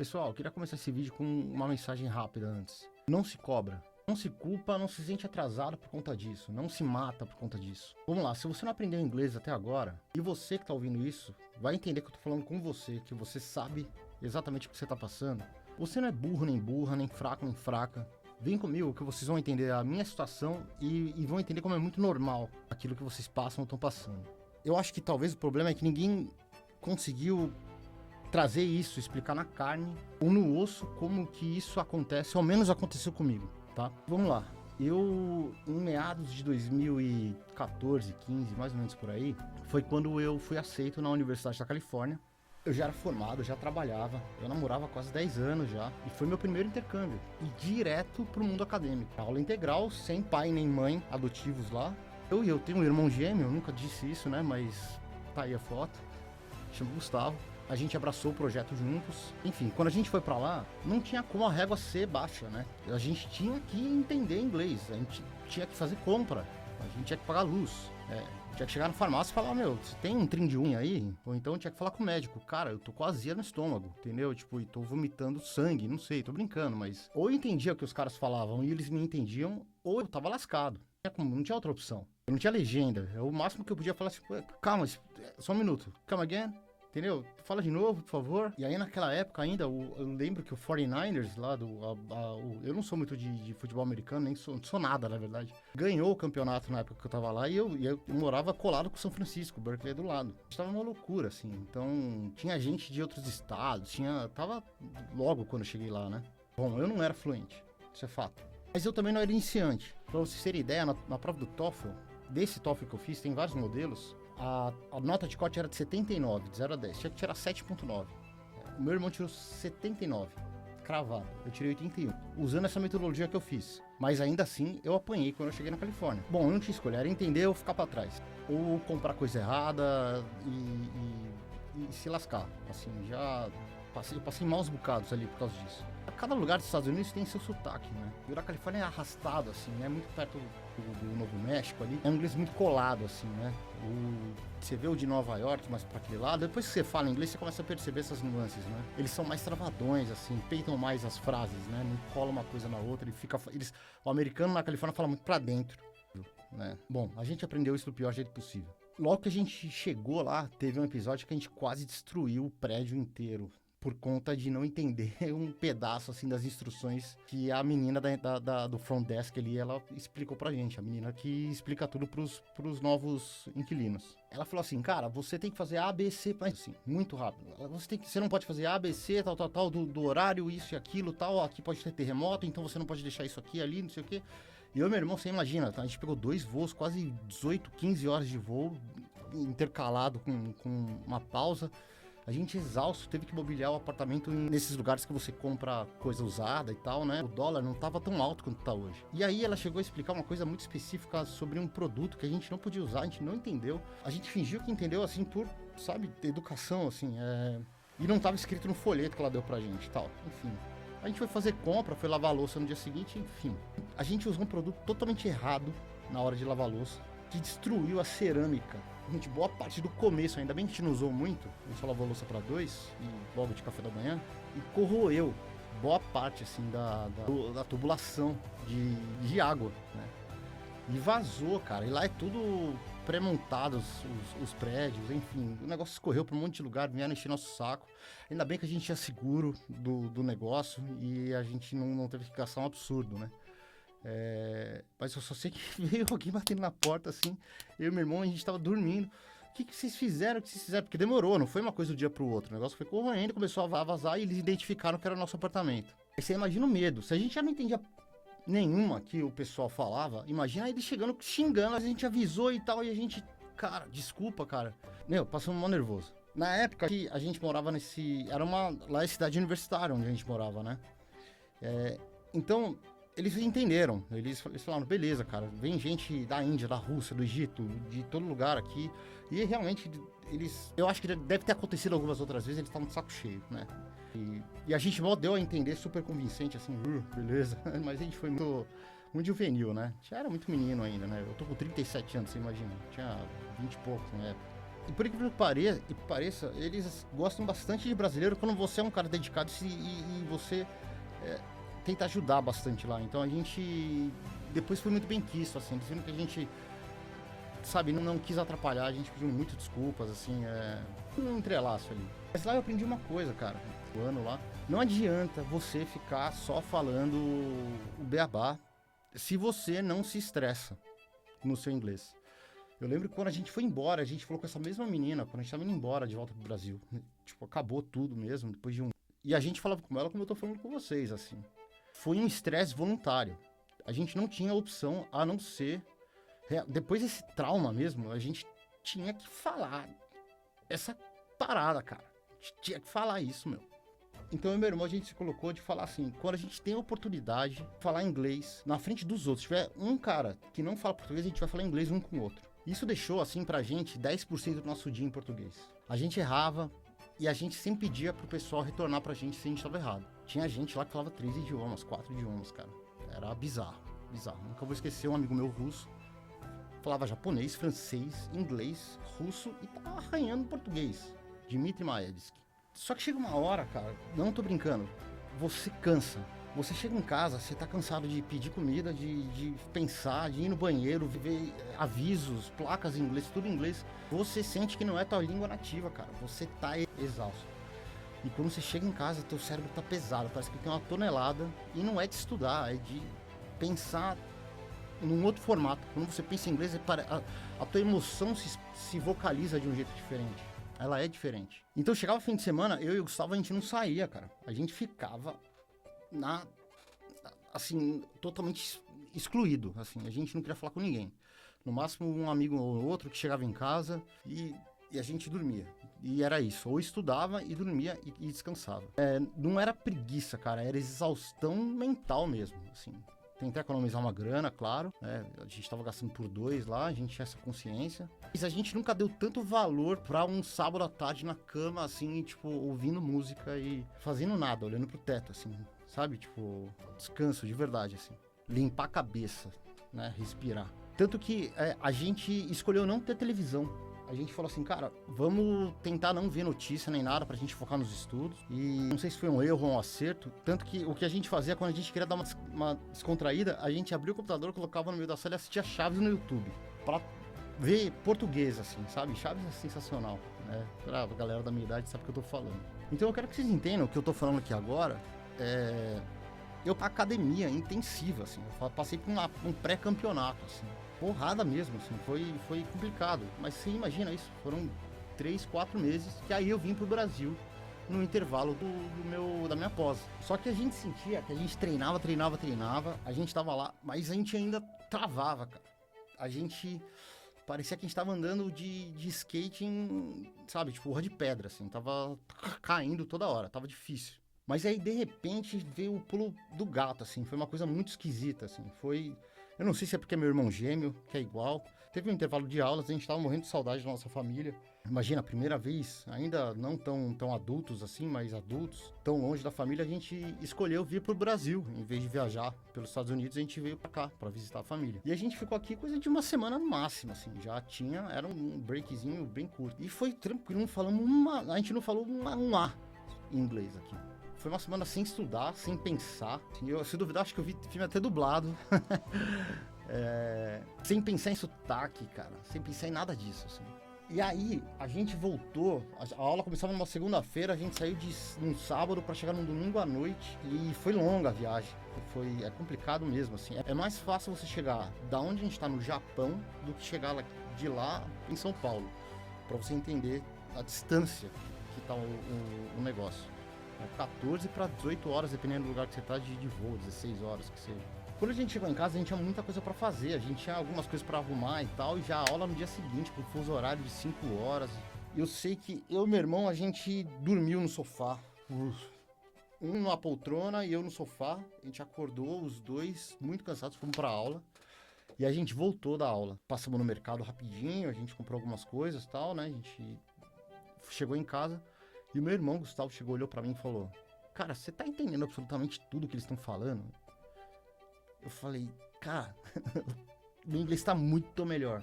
Pessoal, eu queria começar esse vídeo com uma mensagem rápida antes. Não se cobra. Não se culpa, não se sente atrasado por conta disso. Não se mata por conta disso. Vamos lá, se você não aprendeu inglês até agora, e você que tá ouvindo isso, vai entender que eu tô falando com você, que você sabe exatamente o que você tá passando. Você não é burro nem burra, nem fraco nem fraca. Vem comigo que vocês vão entender a minha situação e vão entender como é muito normal aquilo que vocês passam ou estão passando. Eu acho que talvez o problema é que ninguém conseguiu trazer isso, explicar na carne ou no osso como que isso acontece, ao menos aconteceu comigo, tá? Vamos lá. Eu, em meados de 2014, 15, mais ou menos por aí, foi quando eu fui aceito na Universidade da Califórnia. Eu já era formado, já trabalhava, eu namorava há quase 10 anos já, e foi meu primeiro intercâmbio, e direto pro mundo acadêmico. Aula integral, sem pai nem mãe adotivos lá. Eu tenho um irmão gêmeo, eu nunca disse isso, né, mas tá aí a foto, chama Gustavo. A gente abraçou o projeto juntos. Enfim, quando a gente foi pra lá, não tinha como a régua ser baixa, né? A gente tinha que entender inglês, a gente tinha que fazer compra, a gente tinha que pagar luz, tinha que chegar na farmácia e falar, meu, você tem um trim de unha aí? Ou então tinha que falar com o médico, cara, eu tô com azia no estômago, entendeu? Tipo, e tô vomitando sangue, não sei, tô brincando, mas... Ou eu entendia o que os caras falavam e eles me entendiam, ou eu tava lascado. Não tinha outra opção. Eu não tinha legenda. O máximo que eu podia falar assim, calma, só um minuto, come again. Entendeu? Fala de novo, por favor. E aí, naquela época ainda, eu lembro que o 49ers lá, eu não sou muito de futebol americano, nem sou nada, na verdade. Ganhou o campeonato na época que eu tava lá e eu morava colado com São Francisco, Berkeley do lado. Tava uma loucura, assim. Então, tinha gente de outros estados, tava logo quando eu cheguei lá, né? Bom, eu não era fluente, isso é fato. Mas eu também não era iniciante. Pra vocês terem ideia, na prova do TOEFL, desse TOEFL que eu fiz, tem vários modelos. A nota de corte era de 79, de 0 a 10. Tinha que tirar 7.9. O meu irmão tirou 79, cravado. Eu tirei 81, usando essa metodologia que eu fiz. Mas ainda assim, eu apanhei quando eu cheguei na Califórnia. Bom, eu não tinha escolha, era entender ou ficar pra trás. Ou comprar coisa errada e se lascar. Assim, eu passei maus bocados ali por causa disso. Cada lugar dos Estados Unidos tem seu sotaque, né? E o da Califórnia é arrastado, assim, né? Muito perto do Novo México ali. É um inglês muito colado, assim, né? Você vê o de Nova York, mas pra aquele lado. Depois que você fala inglês, você começa a perceber essas nuances, né? Eles são mais travadões, assim, peitam mais as frases, né? Não cola uma coisa na outra. O americano na Califórnia fala muito pra dentro, né? Bom, a gente aprendeu isso do pior jeito possível. Logo que a gente chegou lá, teve um episódio que a gente quase destruiu o prédio inteiro. Por conta de não entender um pedaço, assim, das instruções que a menina do front desk ali, ela explicou pra gente. A menina que explica tudo pros novos inquilinos. Ela falou assim, cara, você tem que fazer A, B, C, mas assim, muito rápido. Você não pode fazer A, B, C, tal, do horário, isso e aquilo, tal. Aqui pode ter terremoto, então você não pode deixar isso aqui, ali, não sei o quê. E eu e meu irmão, você imagina, tá? A gente pegou 2 voos, quase 18, 15 horas de voo, intercalado com uma pausa. A gente exausto, teve que mobiliar o apartamento nesses lugares que você compra coisa usada e tal, né? O dólar não tava tão alto quanto tá hoje. E aí ela chegou a explicar uma coisa muito específica sobre um produto que a gente não podia usar, a gente não entendeu. A gente fingiu que entendeu, assim, por, sabe, educação, assim, E não tava escrito no folheto que ela deu pra gente e tal. Enfim. A gente foi fazer compra, foi lavar a louça no dia seguinte, enfim. A gente usou um produto totalmente errado na hora de lavar a louça, que destruiu a cerâmica. Gente, boa parte do começo, ainda bem que a gente não usou muito, a gente só lavou a louça pra 2 e logo de café da manhã, e corroeu boa parte, assim, da tubulação de água, né? E vazou, cara, e lá é tudo pré-montado, os prédios, enfim, o negócio escorreu pra um monte de lugar, vieram encher nosso saco. Ainda bem que a gente tinha seguro do negócio e a gente não teve que gastar um absurdo, né? Mas eu só sei que veio alguém batendo na porta, assim, eu e meu irmão, a gente tava dormindo. O que vocês fizeram? Porque demorou, não foi uma coisa do dia pro outro. O negócio foi correndo, começou a vazar e eles identificaram que era o nosso apartamento. Aí você imagina o medo. Se a gente já não entendia nenhuma que o pessoal falava, imagina eles chegando, xingando, a gente avisou e tal, e a gente, cara, desculpa, cara. Meu, passamos mal nervoso. Na época que a gente morava lá é cidade universitária onde a gente morava, né? Então... Eles entenderam, eles falaram, beleza, cara, vem gente da Índia, da Rússia, do Egito, de todo lugar aqui. E realmente, eu acho que deve ter acontecido algumas outras vezes, eles estavam de saco cheio, né? E a gente mal deu a entender, super convincente, assim, beleza. Mas a gente foi muito juvenil, né? Já era muito menino ainda, né? Eu tô com 37 anos, você imagina, tinha 20 e poucos na época. E por incrível que pareça, eles gostam bastante de brasileiro quando você é um cara dedicado e você tenta ajudar bastante lá. Então a gente depois foi muito bem quisto, assim, dizendo que a gente, sabe, não quis atrapalhar, a gente pediu muito desculpas, assim, um entrelaço ali. Mas lá eu aprendi uma coisa, cara, o ano lá. Não adianta você ficar só falando o beabá se você não se estressa no seu inglês. Eu lembro que quando a gente foi embora, a gente falou com essa mesma menina, quando a gente tava indo embora de volta pro Brasil. Tipo, acabou tudo mesmo, depois de um... E a gente falava com ela como eu tô falando com vocês, assim. Foi um estresse voluntário. A gente não tinha opção a não ser... Depois desse trauma mesmo, a gente tinha que falar essa parada, cara. A gente tinha que falar isso, meu. Então, eu e meu irmão, a gente se colocou de falar assim, quando a gente tem a oportunidade de falar inglês na frente dos outros, se tiver um cara que não fala português, a gente vai falar inglês um com o outro. Isso deixou, assim, pra gente 10% do nosso dia em português. A gente errava e a gente sempre pedia pro pessoal retornar pra gente se a gente tava errado. Tinha gente lá que falava 3 idiomas, 4 idiomas, cara. Era bizarro, bizarro. Nunca vou esquecer um amigo meu russo, falava japonês, francês, inglês, russo e tava arranhando português. Dmitry Maevsky. Só que chega uma hora, cara, não tô brincando, você cansa. Você chega em casa, você tá cansado de pedir comida, de pensar, de ir no banheiro, ver avisos, placas em inglês, tudo em inglês. Você sente que não é tua língua nativa, cara. Você tá exausto. E quando você chega em casa, teu cérebro tá pesado, parece que tem uma tonelada. E não é de estudar, é de pensar num outro formato. Quando você pensa em inglês, a tua emoção se vocaliza de um jeito diferente. Ela é diferente. Então chegava fim de semana, eu e o Gustavo, a gente não saía, cara. A gente ficava assim, totalmente excluído, assim. A gente não queria falar com ninguém. No máximo um amigo ou outro que chegava em casa e a gente dormia. E era isso. Ou estudava e dormia e descansava. Não era preguiça, cara. Era exaustão mental mesmo, assim. Tentei economizar uma grana, claro, né? A gente tava gastando por 2 lá, a gente tinha essa consciência. Mas a gente nunca deu tanto valor pra um sábado à tarde na cama, assim, tipo, ouvindo música e fazendo nada, olhando pro teto, assim, sabe? Tipo, descanso de verdade, assim. Limpar a cabeça, né? Respirar. Tanto que a gente escolheu não ter televisão. A gente falou assim, cara, vamos tentar não ver notícia nem nada pra gente focar nos estudos. E não sei se foi um erro ou um acerto. Tanto que o que a gente fazia quando a gente queria dar uma descontraída, a gente abria o computador, colocava no meio da sala e assistia Chaves no YouTube. Pra ver português, assim, sabe? Chaves é sensacional, né? Pra galera da minha idade sabe o que eu tô falando. Então eu quero que vocês entendam o que eu tô falando aqui agora. Eu pra academia intensiva, assim. Eu passei por um pré-campeonato, assim. Porrada mesmo, assim, foi complicado. Mas você imagina isso, foram 3, 4 meses que aí eu vim pro Brasil no intervalo da minha pós. Só que a gente sentia que a gente treinava, a gente tava lá, mas a gente ainda travava, cara. A gente parecia que a gente tava andando de skate sabe, tipo, rua de pedra, assim, tava caindo toda hora, tava difícil. Mas aí, de repente, veio o pulo do gato, assim, foi uma coisa muito esquisita, assim, foi... Eu não sei se é porque é meu irmão gêmeo, que é igual. Teve um intervalo de aulas, a gente tava morrendo de saudade da nossa família. Imagina, a primeira vez, ainda não tão adultos assim, mas adultos, tão longe da família, a gente escolheu vir pro Brasil. Em vez de viajar pelos Estados Unidos, a gente veio pra cá, pra visitar a família. E a gente ficou aqui coisa de uma semana no máximo, assim. Era um breakzinho bem curto. E foi tranquilo, a gente não falou um A em inglês aqui. Foi uma semana sem estudar, sem pensar. Se duvidar, acho que eu vi filme até dublado. Sem pensar em sotaque, cara. Sem pensar em nada disso, assim. E aí, a gente voltou. A aula começava numa segunda-feira, a gente saiu num sábado pra chegar num domingo à noite. E foi longa a viagem. É complicado mesmo, assim. É mais fácil você chegar da onde a gente tá no Japão do que chegar de lá em São Paulo. Pra você entender a distância que tá o negócio. 14 para 18 horas, dependendo do lugar que você tá, de voo, 16 horas que seja. Quando a gente chegou em casa, a gente tinha muita coisa pra fazer, a gente tinha algumas coisas pra arrumar e tal, e já a aula no dia seguinte, com fuso horário de 5 horas. Eu sei que eu e meu irmão, a gente dormiu no sofá. Um numa poltrona e eu no sofá. A gente acordou, os dois, muito cansados, fomos pra aula. E a gente voltou da aula. Passamos no mercado rapidinho, a gente comprou algumas coisas e tal, né? A gente chegou em casa. E o meu irmão, Gustavo, chegou, olhou pra mim e falou: cara, você tá entendendo absolutamente tudo que eles estão falando? Eu falei: cara, meu inglês tá muito melhor.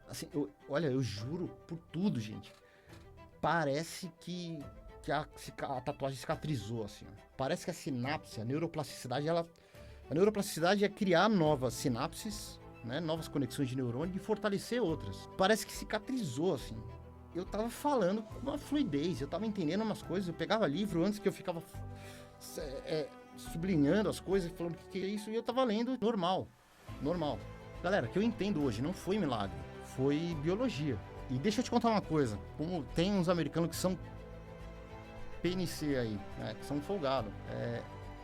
Assim, olha, eu juro por tudo, gente. Parece que a tatuagem cicatrizou, assim. Ó. Parece que a sinapse, a neuroplasticidade, a neuroplasticidade é criar novas sinapses, né? Novas conexões de neurônio e fortalecer outras. Parece que cicatrizou, assim. Eu tava falando com uma fluidez, eu tava entendendo umas coisas, eu pegava livro antes que eu ficava sublinhando as coisas, falando o que é isso, e eu tava lendo normal. Galera, que eu entendo hoje, não foi milagre, foi biologia. E deixa eu te contar uma coisa, como tem uns americanos que são PNC aí, né, que são folgados.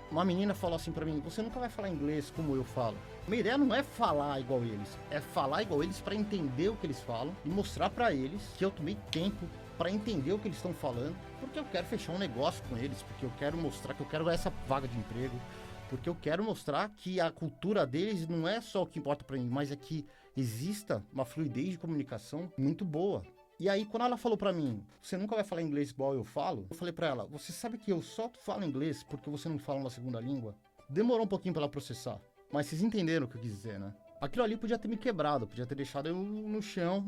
Uma menina falou assim pra mim, você nunca vai falar inglês como eu falo. Minha ideia não é falar igual eles, é falar igual eles pra entender o que eles falam e mostrar pra eles que eu tomei tempo pra entender o que eles estão falando, porque eu quero fechar um negócio com eles, porque eu quero mostrar que eu quero essa vaga de emprego, porque eu quero mostrar que a cultura deles não é só o que importa pra mim, mas é que exista uma fluidez de comunicação muito boa. E aí, quando ela falou pra mim, você nunca vai falar inglês igual eu falo, eu falei pra ela, você sabe que eu só falo inglês porque você não fala uma segunda língua? Demorou um pouquinho pra ela processar, mas vocês entenderam o que eu quis dizer, né? Aquilo ali podia ter me quebrado, podia ter deixado eu no chão,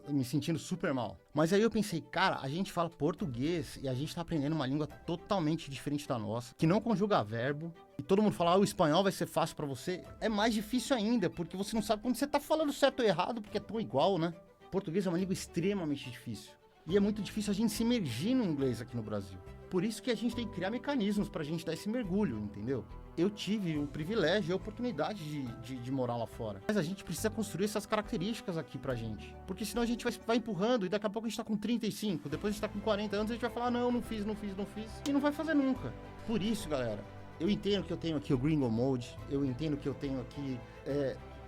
me sentindo super mal. Mas aí eu pensei, cara, a gente fala português e a gente tá aprendendo uma língua totalmente diferente da nossa, que não conjuga verbo, e todo mundo fala, o espanhol vai ser fácil pra você. É mais difícil ainda, porque você não sabe quando você tá falando certo ou errado, porque é tão igual, né? Português é uma língua extremamente difícil. E é muito difícil a gente se imergir no inglês aqui no Brasil. Por isso que a gente tem que criar mecanismos pra gente dar esse mergulho, entendeu? Eu tive o privilégio e a oportunidade de morar lá fora. Mas a gente precisa construir essas características aqui pra gente. Porque senão a gente vai empurrando e daqui a pouco a gente tá com 35, depois a gente tá com 40 anos e a gente vai falar, não fiz. E não vai fazer nunca. Por isso, galera, eu entendo que eu tenho aqui o Gringo Mode, eu entendo que eu tenho aqui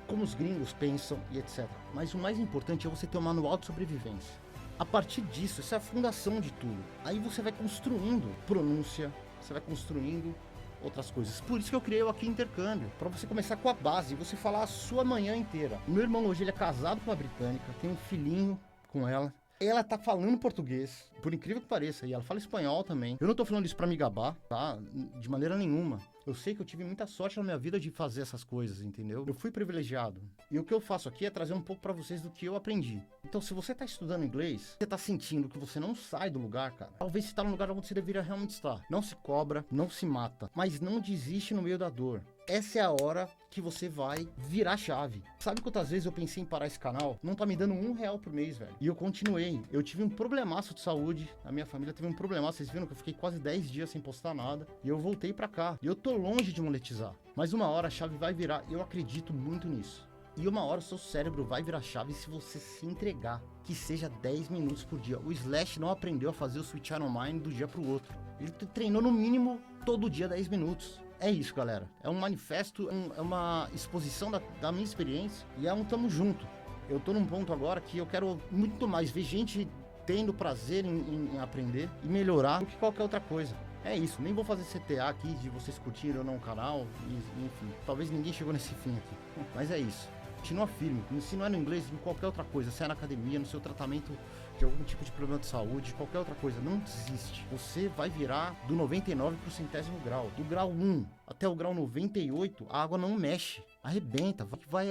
como os gringos pensam e etc. Mas o mais importante é você ter um manual de sobrevivência. A partir disso, essa é a fundação de tudo. Aí você vai construindo pronúncia, você vai construindo outras coisas. Por isso que eu criei o Aqui Intercâmbio, para você começar com a base, você falar a sua manhã inteira. Meu irmão hoje ele é casado com uma britânica, tem um filhinho com ela. Ela tá falando português, por incrível que pareça, e ela fala espanhol também. Eu não tô falando isso pra me gabar, tá? De maneira nenhuma. Eu sei que eu tive muita sorte na minha vida de fazer essas coisas, entendeu? Eu fui privilegiado. E o que eu faço aqui é trazer um pouco pra vocês do que eu aprendi. Então, se você tá estudando inglês, você tá sentindo que você não sai do lugar, cara, talvez você tá no lugar onde você deveria realmente estar. Não se cobra, não se mata, mas não desiste no meio da dor. Essa é a hora que você vai virar a chave. Sabe quantas vezes eu pensei em parar esse canal? Não tá me dando R$1 por mês, velho. E eu continuei. Eu tive um problemaço de saúde. A minha família teve um problemaço. Vocês viram que eu fiquei quase 10 dias sem postar nada. E eu voltei pra cá. E eu tô longe de monetizar. Mas uma hora a chave vai virar. Eu acredito muito nisso. E uma hora o seu cérebro vai virar chave se você se entregar. Que seja 10 minutos por dia. O Slash não aprendeu a fazer o Switch On Mind do dia pro outro. Ele treinou no mínimo todo dia 10 minutos. É isso, galera. É um manifesto, é uma exposição da minha experiência e é um tamo junto. Eu tô num ponto agora que eu quero muito mais ver gente tendo prazer em aprender e melhorar do que qualquer outra coisa. É isso, nem vou fazer CTA aqui de vocês curtirem ou não o canal, enfim. Talvez ninguém chegou nesse fim aqui, mas é isso. Continua firme, se não é no inglês, em qualquer outra coisa, se é na academia, no seu tratamento de algum tipo de problema de saúde, qualquer outra coisa, não desiste. Você vai virar do 99 pro 100º grau. Do grau 1 até o grau 98, a água não mexe, arrebenta,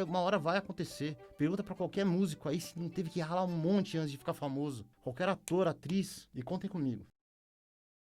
uma hora vai acontecer. Pergunta pra qualquer músico aí se não teve que ralar um monte antes de ficar famoso. Qualquer ator, atriz, e contem comigo.